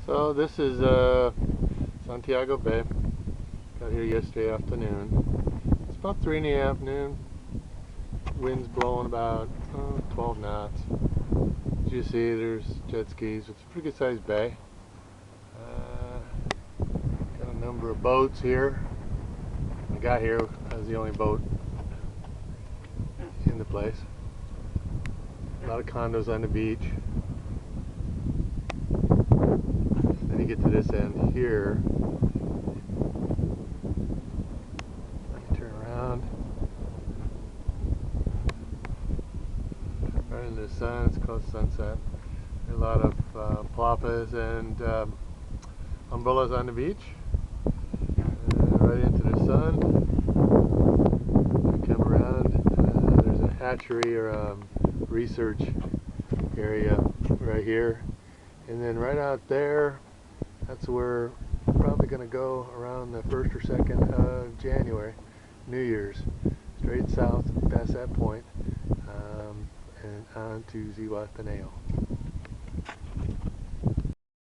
So this is Santiago Bay. Got here yesterday afternoon. It's about 3 in the afternoon. Wind's blowing about 12 knots. As you see, there's jet skis. It's a pretty good sized bay. Got a number of boats here. I got here as the only boat in the place. A lot of condos on the beach. Then you get to this end here. Let me turn around. Right into the sun. It's close to sunset. There are a lot of palapas and umbrellas on the beach. Right into the sun. Come around. There's a hatchery or research area right here, and then right out there, that's where we're probably going to go around the 1st or 2nd of January, New Year's, straight south past that point, and on to Zihuatanejo.